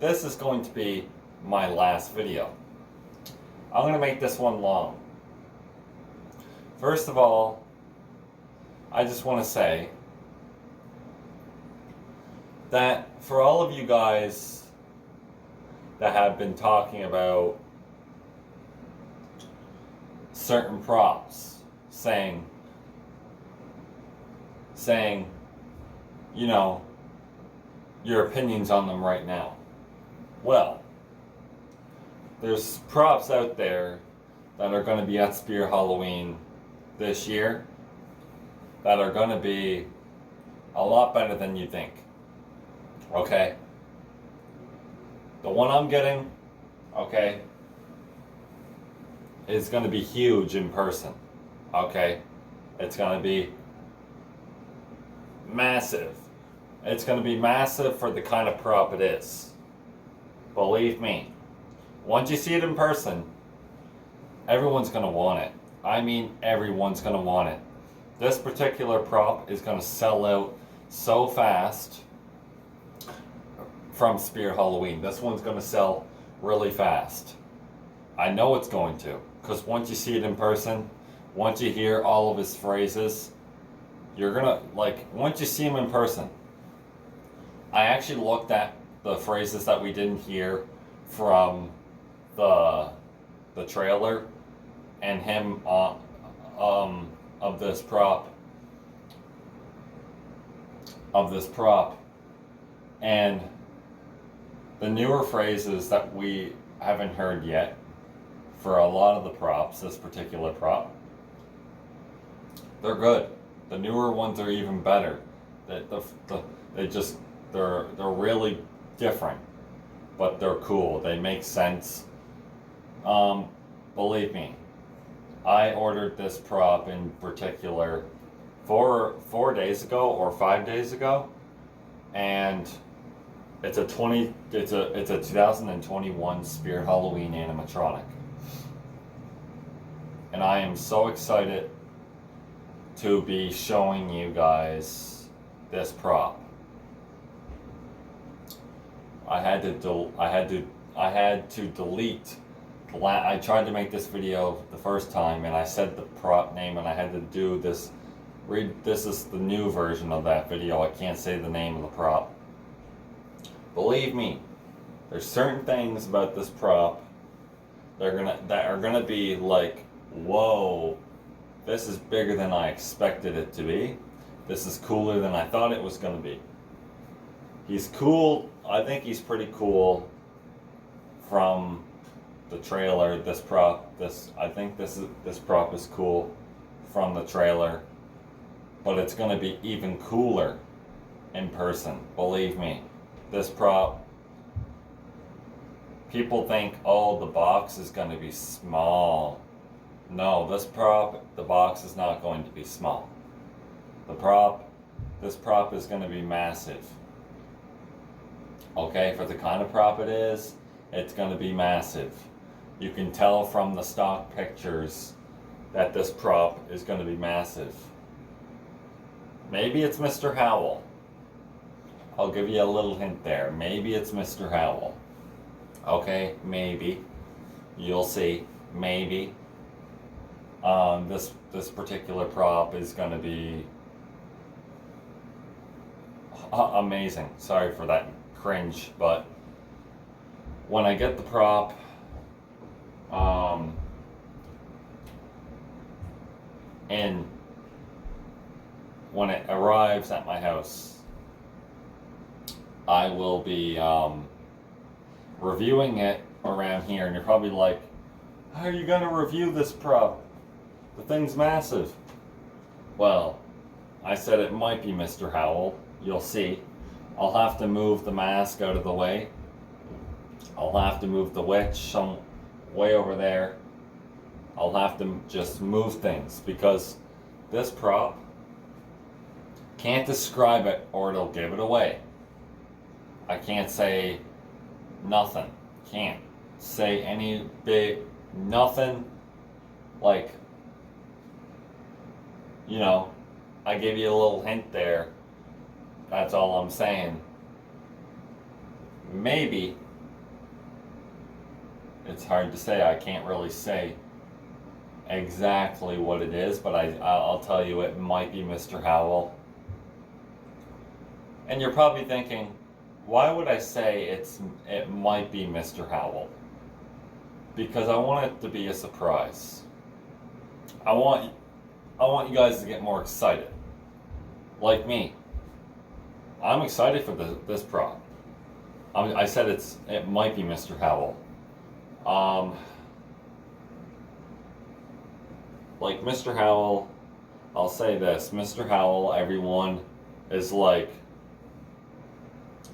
this is going to be my last video. I'm going to make this one long. First of all, I just want to say that for all of you guys that have been talking about certain props, saying, you know, your opinions on them right now. Well, there's props out there that are going to be at Spear Halloween this year that are going to be a lot better than you think. Okay? The one I'm getting, okay, is going to be huge in person. Okay? It's going to be massive. It's going to be massive for the kind of prop it is. Believe me. Once you see it in person, everyone's going to want it. I mean, everyone's going to want it. This particular prop is going to sell out so fast from Spear Halloween. This one's going to sell really fast. I know it's going to, because once you see it in person, once you hear all of his phrases, you're gonna, like, once you see him in person, I actually looked at the phrases that we didn't hear from the trailer and him of this prop, and the newer phrases that we haven't heard yet for a lot of the props, this particular prop, they're good. The newer ones are even better. They're really different, but they're cool. They make sense. Believe me, I ordered this prop in particular 4 days ago or 5 days ago, and it's a 2021 Spear Halloween animatronic, and I am so excited to be showing you guys this prop. I had to delete. I tried to make this video the first time, and I said the prop name, and I had to do this. This is the new version of that video. I can't say the name of the prop. Believe me, there's certain things about this prop that are gonna be like, whoa, this is bigger than I expected it to be. This is cooler than I thought it was gonna be. He's cool. I think he's pretty cool from the trailer. This prop is cool from the trailer, but it's going to be even cooler in person. Believe me, this prop, people think, oh, the box is going to be small. No, this prop, the box is not going to be small. This prop is going to be massive. Okay, for the kind of prop it is, it's going to be massive. You can tell from the stock pictures that this prop is going to be massive. Maybe it's Mr. Howell. I'll give you a little hint there. Maybe it's Mr. Howell. Okay, maybe. You'll see. Maybe. This particular prop is going to be amazing. Sorry for that cringe, but when I get the prop, and when it arrives at my house, I will be reviewing it around here, and you're probably like, how are you going to review this prop? The thing's massive. Well, I said it might be Mr. Howell. You'll see. I'll have to move the mask out of the way. I'll have to move the witch some way over there. I'll have to just move things because this prop, can't describe it or it'll give it away. I can't say nothing. Can't say any big nothing. Like, you know, I gave you a little hint there. That's all I'm saying. Maybe it's hard to say. I can't really say exactly what it is, but I'll tell you it might be Mr. Howell. And you're probably thinking, why would I say it might be Mr. Howell? Because I want it to be a surprise. I want you guys to get more excited. Like me. I'm excited for this prop. I said it might be Mr. Howell. Like Mr. Howell, I'll say this. Mr. Howell, everyone is like,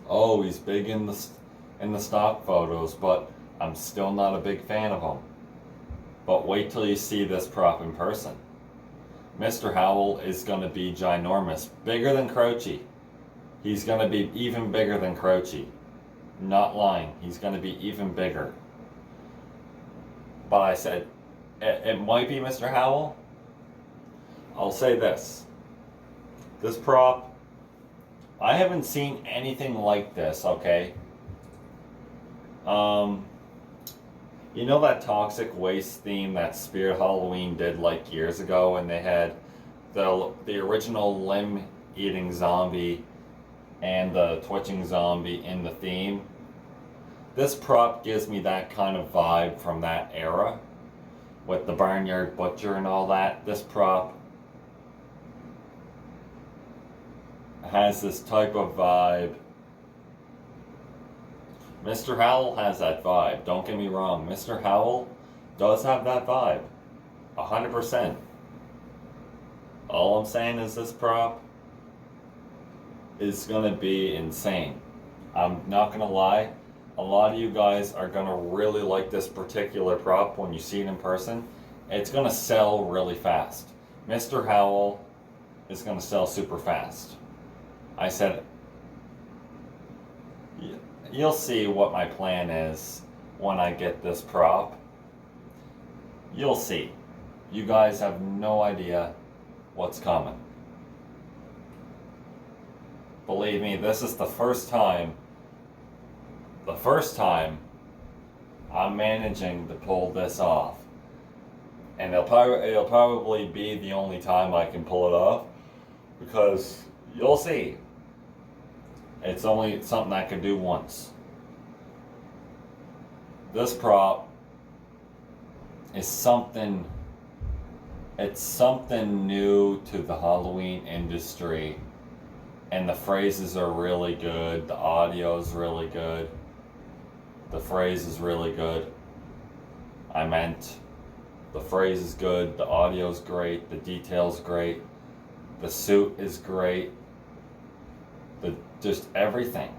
oh, he's big in the stock photos, but I'm still not a big fan of him. But wait till you see this prop in person. Mr. Howell is going to be ginormous, bigger than Croce. He's going to be even bigger than Croce. Not lying, he's going to be even bigger. But I said, it might be Mr. Howell. I'll say this. This prop, I haven't seen anything like this, okay? You know that toxic waste theme that Spirit Halloween did like years ago, and they had the original limb-eating zombie and the twitching zombie in the theme? This prop gives me that kind of vibe from that era, with the Barnyard Butcher and all that. This prop has this type of vibe. Mr. Howell has that vibe, don't get me wrong. Mr. Howell does have that vibe, 100%. All I'm saying is this prop is gonna be insane. I'm not gonna lie, a lot of you guys are gonna really like this particular prop when you see it in person. It's gonna sell really fast. Mr. Howell is gonna sell super fast. I said, you'll see what my plan is when I get this prop. You'll see. You guys have no idea what's coming. Believe me, this is the first time I'm managing to pull this off. And it'll probably be the only time I can pull it off, because you'll see. It's only something I can do once. This prop is something, it's something new to the Halloween industry, and the phrases are really good, the audio is really good, the phrase is really good. I meant, the phrase is good, the audio is great, the detail's great, the suit is great, just everything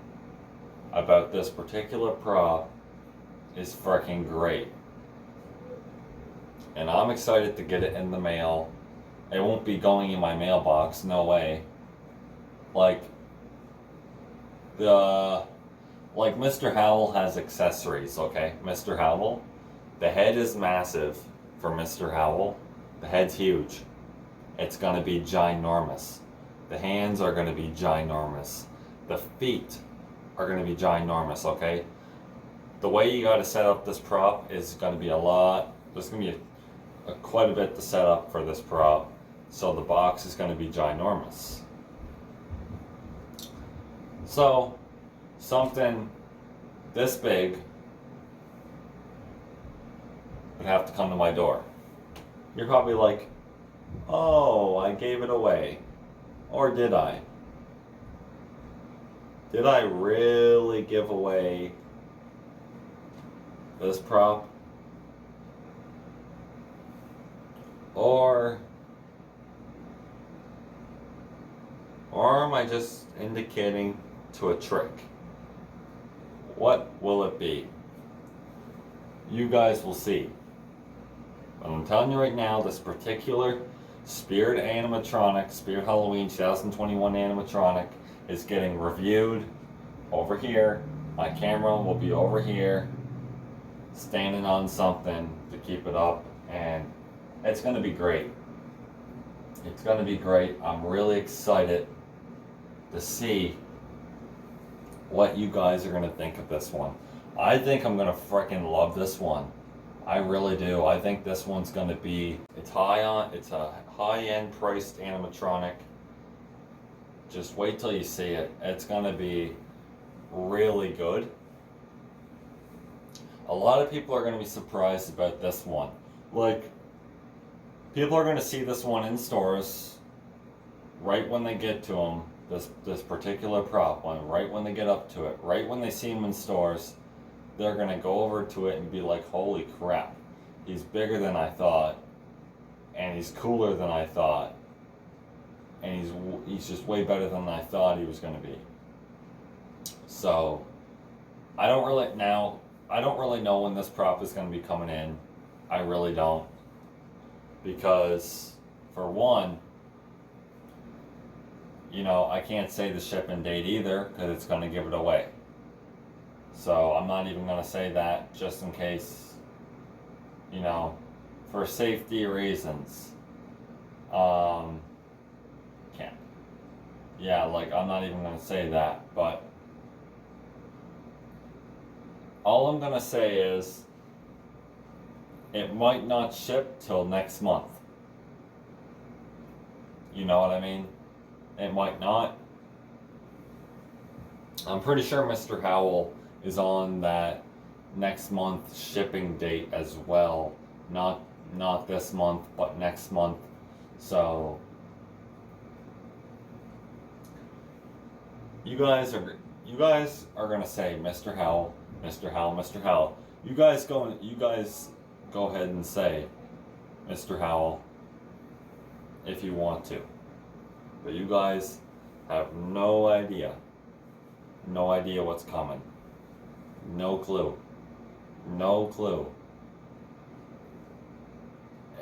about this particular prop is freaking great. And I'm excited to get it in the mail. It won't be going in my mailbox, no way. Like Mr. Howell has accessories, okay? Mr. Howell, the head is massive for Mr. Howell. The head's huge. It's gonna be ginormous. The hands are gonna be ginormous. The feet are going to be ginormous, okay? The way you got to set up this prop is going to be a lot. There's going to be quite a bit to set up for this prop. So the box is going to be ginormous. So, something this big would have to come to my door. You're probably like, oh, I gave it away. Or did I? Did I really give away this prop? Or am I just indicating to a trick? What will it be? You guys will see. But I'm telling you right now, this particular Spirit animatronic, Spirit Halloween 2021 animatronic, is getting reviewed over here. My camera will be over here, standing on something to keep it up, and it's going to be great. It's going to be great. I'm really excited to see what you guys are going to think of this one. I think I'm gonna freaking love this one. I really do. I think this one's gonna be, it's a high-end priced animatronic. Just wait till you see it. It's gonna be really good. A lot of people are gonna be surprised about this one. Like, people are gonna see this one in stores right when they get to them. This particular prop one, right when they get up to it, right when they see him in stores, they're gonna go over to it and be like, "Holy crap! He's bigger than I thought, and he's cooler than I thought, and he's just way better than I thought he was gonna be." So, I don't really know when this prop is gonna be coming in. I really don't, because for one, I can't say the shipping date either because it's going to give it away. So I'm not even going to say that just in case, for safety reasons. Can't. Yeah, I'm not even going to say that, but all I'm going to say is it might not ship till next month. You know what I mean? It might not. I'm pretty sure Mr. Howell is on that next month shipping date as well. Not this month, but next month. So you guys are gonna say Mr. Howell, Mr. Howell, Mr. Howell. You guys go ahead and say Mr. Howell if you want to. But you guys have no idea what's coming. No clue.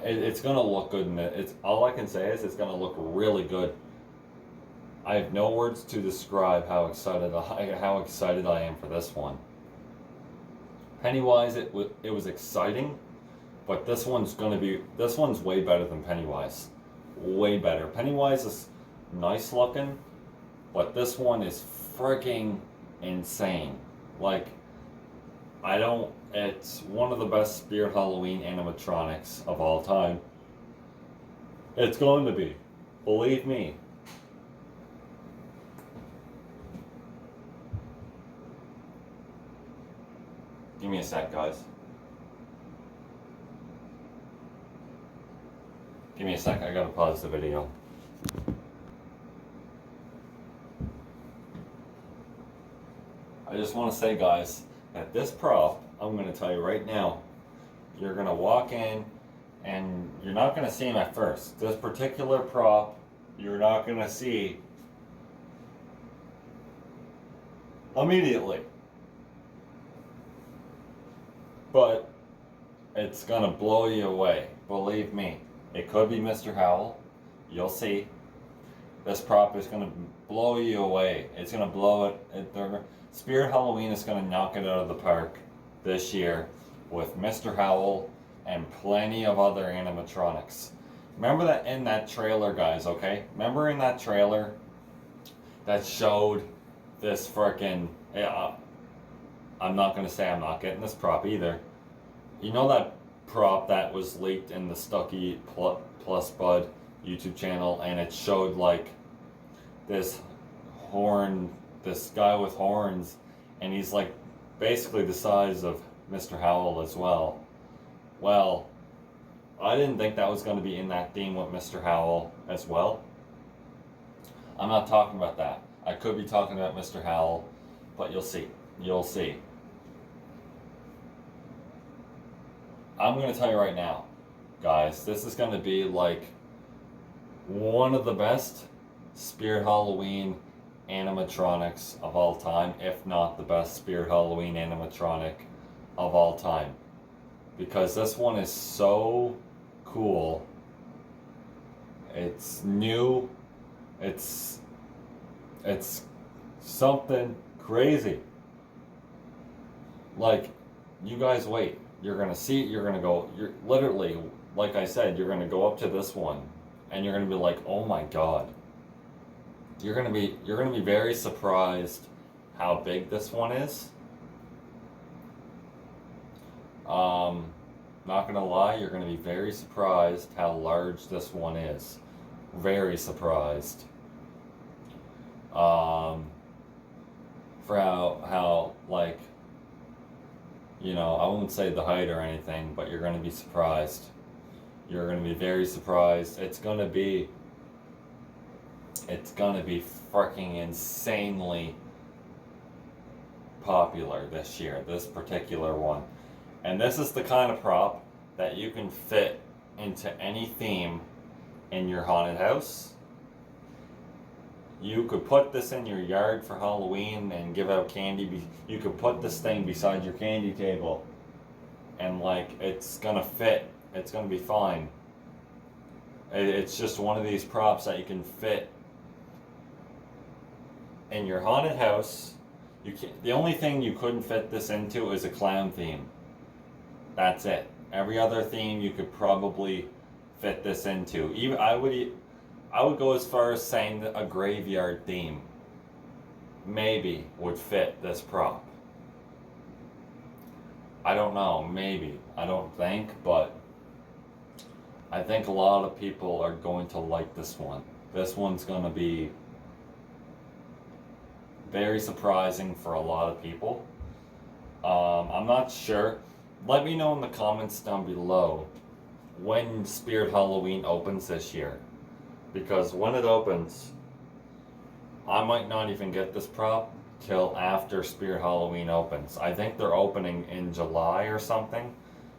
It's gonna look good, and it's all I can say is it's gonna look really good. I have no words to describe how excited I am for this one. Pennywise, it was exciting, but this one's way better than Pennywise. Way better. Pennywise is nice looking, but this one is freaking insane. It's one of the best Spirit Halloween animatronics of all time. It's going to be. Believe me. Give me a sec, guys. Give me a sec, I gotta pause the video. I just want to say, guys, that this prop, I'm going to tell you right now, you're going to walk in and you're not going to see him at first. This particular prop, you're not going to see immediately. But it's going to blow you away. Believe me. It could be Mr. Howell. You'll see. This prop is going to blow you away. It's going to blow it. Spirit Halloween is going to knock it out of the park this year with Mr. Howell and plenty of other animatronics. Remember that in that trailer, guys, okay? Remember in that trailer that showed this freaking... I'm not going to say I'm not getting this prop either. You know that prop that was leaked in the Stucky Plus Bud YouTube channel, and it showed this guy with horns, and he's basically the size of Mr. Howell as well. Well, I didn't think that was going to be in that theme with Mr. Howell as well. I'm not talking about that. I could be talking about Mr. Howell, but you'll see. You'll see. I'm going to tell you right now, guys, this is going to be one of the best Spirit Halloween animatronics of all time, if not the best Spirit Halloween animatronic of all time. Because this one is so cool. It's new. It's something crazy. You guys wait. You're gonna see it, you're literally, like I said, you're gonna go up to this one and you're gonna be like, oh my god. You're gonna be very surprised how big this one is. Not gonna lie, you're gonna be very surprised how large this one is. Very surprised. For how like, I won't say the height or anything, but you're gonna be surprised. You're gonna be very surprised. It's gonna be freaking insanely popular this year, this particular one. And this is the kind of prop that you can fit into any theme in your haunted house. You could put this in your yard for Halloween and give out candy. You could put this thing beside your candy table and it's gonna fit. It's gonna be fine. It's just one of these props that you can fit in your haunted house. The only thing you couldn't fit this into is a clown theme. That's it. Every other theme you could probably fit this into. Even I would go as far as saying that a graveyard theme maybe would fit this prop. I don't know, maybe. I don't think, but I think a lot of people are going to like this one. This one's going to be very surprising for a lot of people. I'm not sure. Let me know in the comments down below when Spirit Halloween opens this year. Because when it opens, I might not even get this prop till after Spirit Halloween opens. I think they're opening in July or something.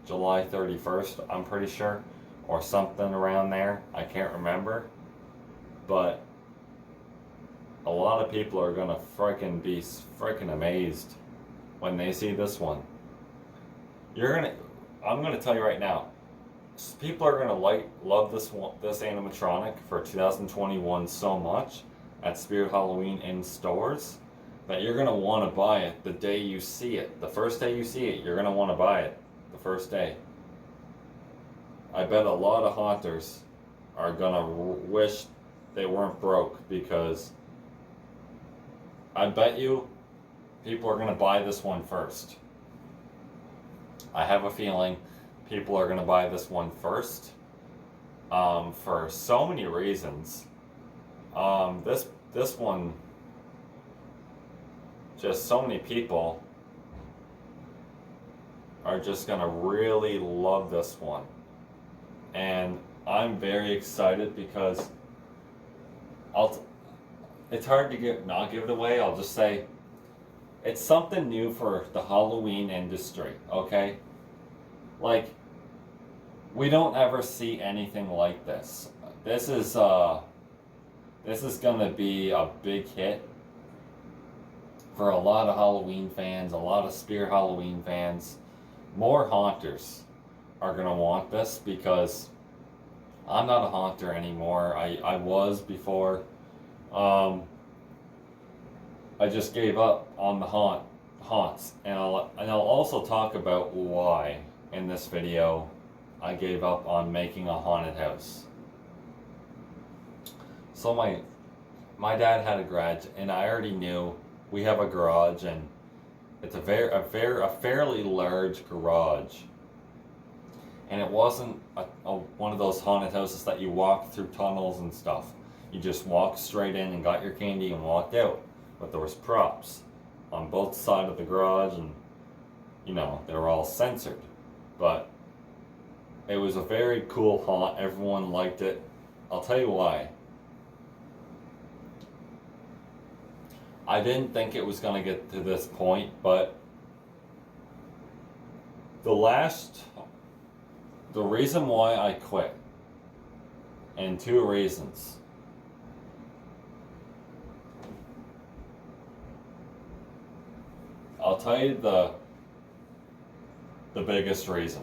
July 31st, I'm pretty sure. Or something around there. I can't remember. But a lot of people are gonna be freaking amazed when they see this one. I'm gonna tell you right now, people are gonna love this animatronic for 2021 so much at Spirit Halloween in stores that you're gonna want to buy it the day you see it. The first day you see it, you're gonna want to buy it. The first day. I bet a lot of haunters are gonna wish they weren't broke, because I bet you people are gonna buy this one first. I have a feeling people are gonna buy this one first, for so many reasons. This one, just so many people are just gonna really love this one, and I'm very excited because it's hard to not give it away. I'll just say it's something new for the Halloween industry, okay? We don't ever see anything like this. This is gonna be a big hit for a lot of Halloween fans, a lot of Spirit Halloween fans. More haunters are gonna want this, because I'm not a haunter anymore. I was before. I just gave up on the haunts, and I'll also talk about why in this video I gave up on making a haunted house. So my dad had a garage, and I already knew we have a garage, and it's a fairly large garage. And it wasn't one of those haunted houses that you walk through tunnels and stuff. You just walked straight in and got your candy and walked out. But there was props on both sides of the garage, and they were all censored. But it was a very cool haunt. Everyone liked it. I'll tell you why. I didn't think it was going to get to this point, but the reason why I quit, and two reasons. I'll tell you the biggest reason.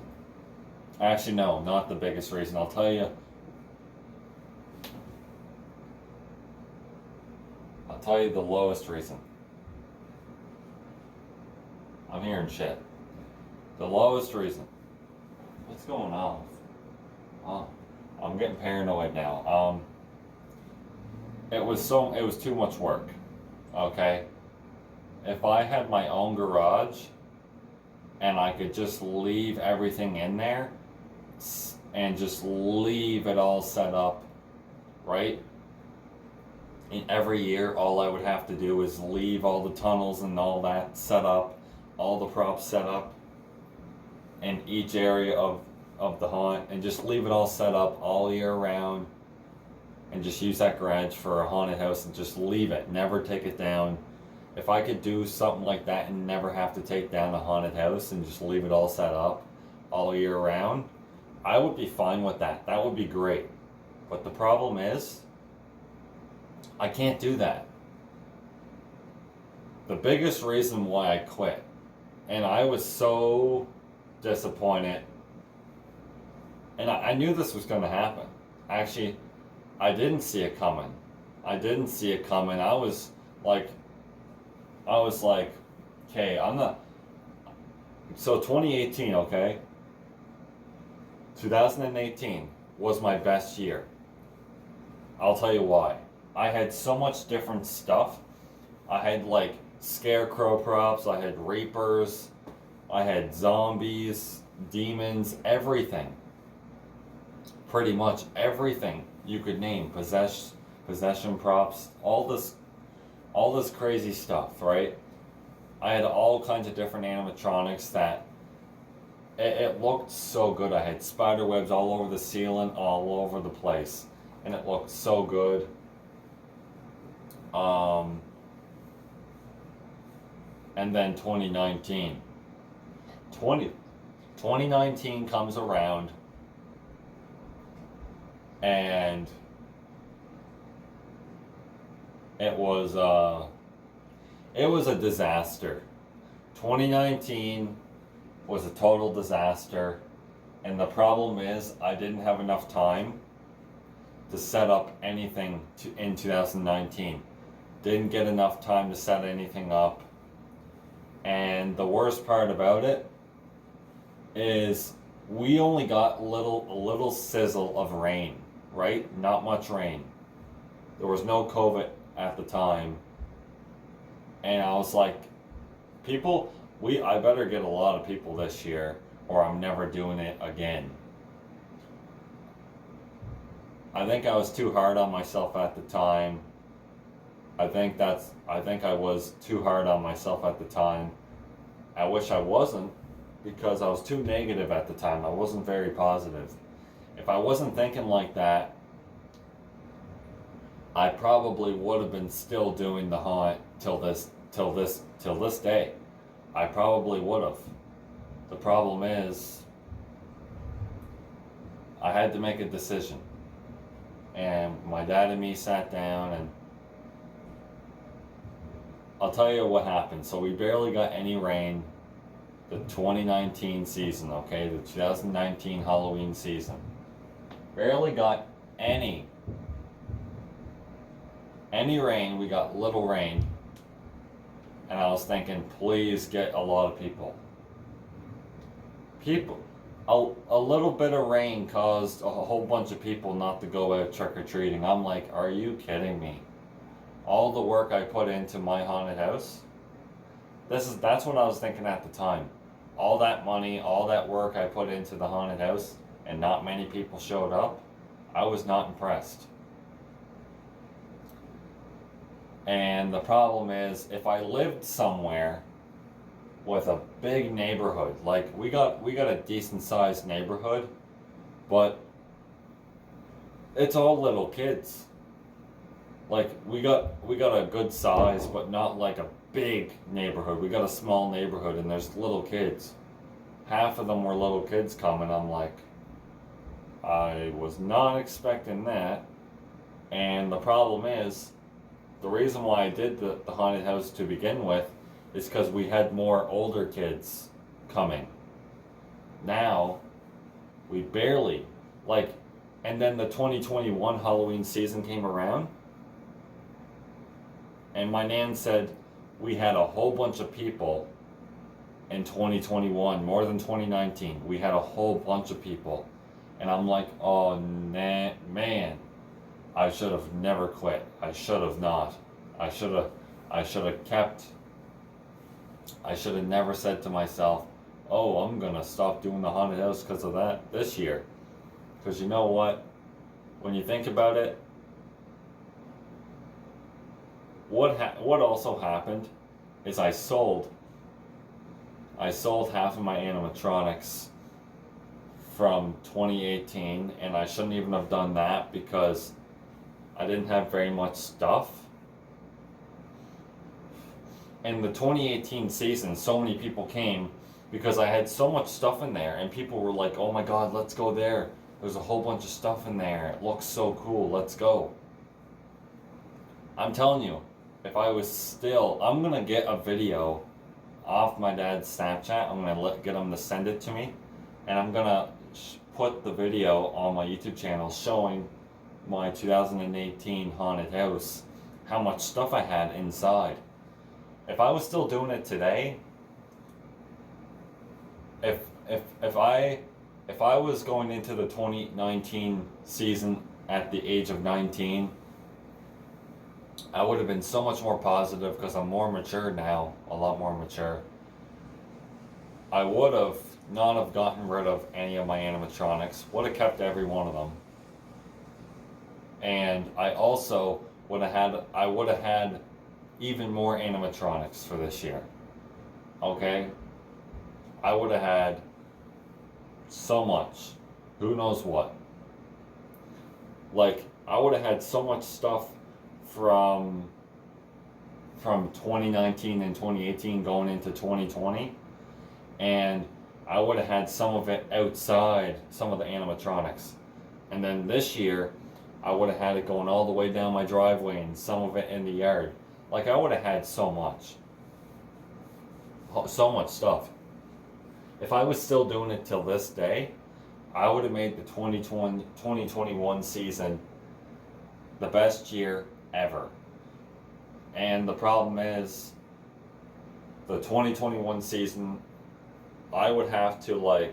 Actually, no, not the biggest reason. I'll tell you the lowest reason. I'm hearing shit. The lowest reason. What's going on? Oh, I'm getting paranoid now. It was too much work. Okay? If I had my own garage, and I could just leave everything in there and just leave it all set up, right? And every year, all I would have to do is leave all the tunnels and all that set up, all the props set up in each area of the haunt, and just leave it all set up all year round, and just use that garage for a haunted house and just leave it, never take it down. If I could do something like that and never have to take down a haunted house and just leave it all set up all year round, I would be fine with that. That would be great. But the problem is, I can't do that. The biggest reason why I quit, and I was so disappointed, and I knew this was going to happen. Actually, I didn't see it coming. I was like, okay, I'm not. So 2018, okay? 2018 was my best year. I'll tell you why. I had so much different stuff. I had like scarecrow props, I had reapers, I had zombies, demons, everything. Pretty much everything you could name. Possession props, all this crazy stuff, right? I had all kinds of different animatronics that it looked so good. I had spider webs all over the ceiling, all over the place, and it looked so good. And then 2019 comes around, and it was a disaster. 2019 was a total disaster, and the problem is I didn't have enough time to set up anything in 2019. Didn't get enough time to set anything up, and the worst part about it is we only got a little sizzle of rain, right? Not much rain. There was no COVID at the time, and I was like, I better get a lot of people this year, or I'm never doing it again. I think I was too hard on myself at the time. I think I was too hard on myself at the time. I wish I wasn't, because I was too negative at the time. I wasn't very positive. If I wasn't thinking like that, I probably would have been still doing the haunt till this day. I probably would have. The problem is, I had to make a decision. And my dad and me sat down, and I'll tell you what happened. So we barely got any rain the 2019 season, okay? The 2019 Halloween season. Barely got any rain. We got little rain. And I was thinking, please get a lot of people. A little bit of rain caused a whole bunch of people not to go out trick-or-treating. I'm like, are you kidding me? All the work I put into my haunted house, that's what I was thinking at the time. All that money, all that work I put into the haunted house, and not many people showed up, I was not impressed. And the problem is, if I lived somewhere with a big neighborhood, like we got a decent sized neighborhood, but it's all little kids. Like we got a good size, but not like a big neighborhood. We got a small neighborhood, and there's little kids. Half of them were little kids coming. I'm like, I was not expecting that. And the problem is, the reason why I did the haunted house to begin with is because we had more older kids coming. Now, we barely, and then the 2021 Halloween season came around, and my nan said we had a whole bunch of people in 2021, more than 2019. We had a whole bunch of people. And I'm like, oh, man, I should have never quit. I should have not. I should have never said to myself, oh, I'm gonna stop doing the haunted house because of that this year. Because you know what? When you think about it, what also happened is I sold half of my animatronics from 2018, and I shouldn't even have done that because I didn't have very much stuff. In the 2018 season, so many people came because I had so much stuff in there, and people were like, oh my god, let's go there. There's a whole bunch of stuff in there. It looks so cool. Let's go. I'm telling you, if I was still, I'm going to get a video off my dad's Snapchat. I'm going to get him to send it to me. And I'm going to put the video on my YouTube channel showing my 2018 haunted house, how much stuff I had inside. If I was still doing it today, if I was going into the 2019 season at the age of 19, I would have been so much more positive because I'm more mature now, a lot more mature. I would have not have gotten rid of any of my animatronics, would have kept every one of them. And I also would have had even more animatronics for this year. Okay? I would have had so much. Who knows what? Like, I would have had so much stuff from 2019 and 2018 going into 2020, and I would have had some of it outside, some of the animatronics. And then this year, I would have had it going all the way down my driveway and some of it in the yard. Like, I would have had so much stuff. If I was still doing it till this day, I would have made the 2021 season the best year ever. And the problem is, the 2021 season, I would have to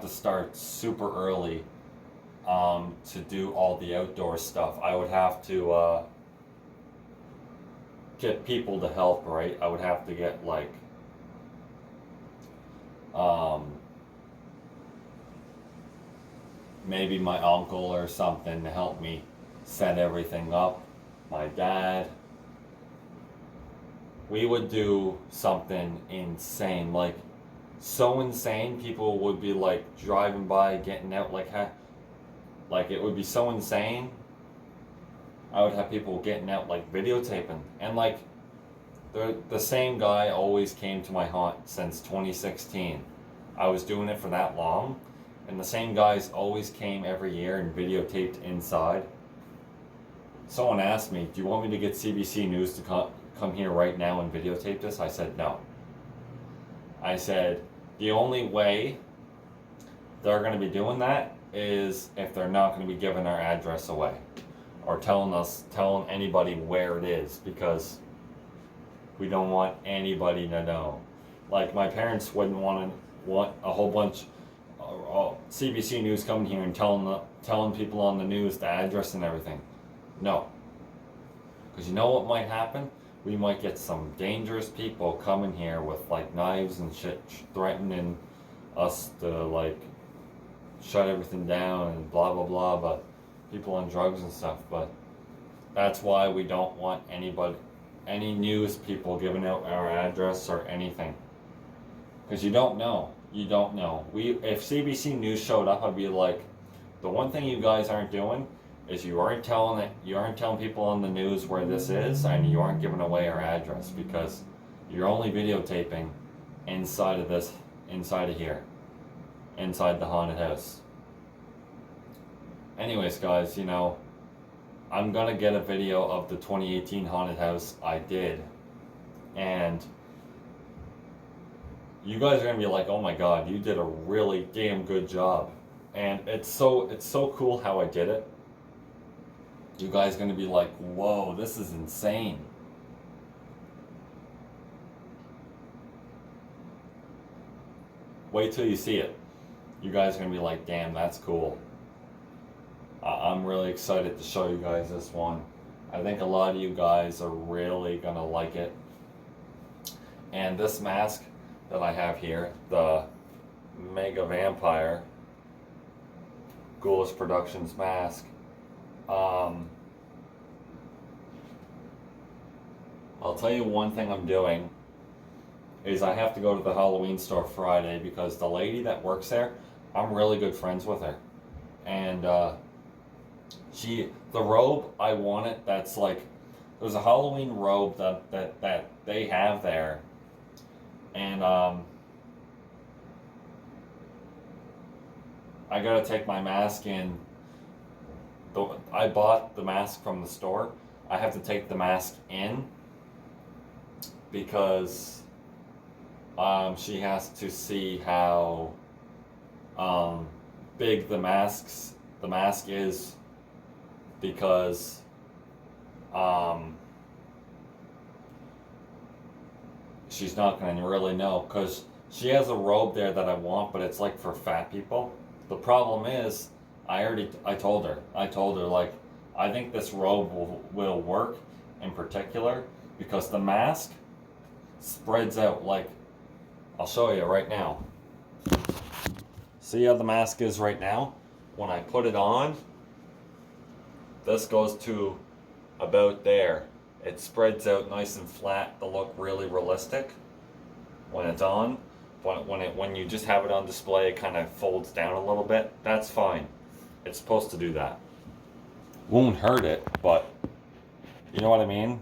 start super early to do all the outdoor stuff. I would have to get people to help, right? I would have to get maybe my uncle or something to help me set everything up. My dad. We would do something insane, like so insane people would be like driving by, getting out, like it would be so insane. I would have people getting out, like videotaping, and like the same guy always came to my haunt since 2016. I was doing it for that long, and the same guys always came every year and videotaped inside. Someone asked me, do you want me to get CBC News to come here right now and videotape this? I said no. I said the only way they're going to be doing that is if they're not going to be giving our address away or telling anybody where it is, because we don't want anybody to know. Like, my parents wouldn't want a whole bunch of CBC News coming here and telling people on the news the address and everything. No. Because you know what might happen? We might get some dangerous people coming here with like knives and shit, threatening us to like shut everything down and blah blah blah, but people on drugs and stuff. But that's why we don't want any news people giving out our address or anything, because you don't know. If CBC News showed up, I'd be like, the one thing you guys aren't doing is you aren't telling people on the news where this is, and you aren't giving away our address, because you're only videotaping inside of here, inside the haunted house. Anyways, guys, I'm gonna get a video of the 2018 haunted house I did, and you guys are gonna be like, oh my god, you did a really damn good job. And it's so cool how I did it. You guys are gonna be like, whoa, this is insane. Wait till you see it. You guys are gonna be like, damn, that's cool. I'm really excited to show you guys this one. I think a lot of you guys are really gonna like it. And this mask that I have here, the Mega Vampire Ghoulish Productions mask, I'll tell you one thing I'm doing is I have to go to the Halloween store Friday because the lady that works there, I'm really good friends with her. And the robe, I want it, that's like, there's a Halloween robe that they have there. And I gotta take my mask in. I bought the mask from the store. I have to take the mask in because she has to see how big the mask is, because she's not going to really know, because she has a robe there that I want, but it's like for fat people. The problem is, I told her like, I think this robe will work in particular because the mask spreads out like, I'll show you right now. See how the mask is right now? When I put it on, this goes to about there. It spreads out nice and flat to look really realistic when it's on. When you just have it on display, it kind of folds down a little bit. That's fine. It's supposed to do that. Won't hurt it, but you know what I mean?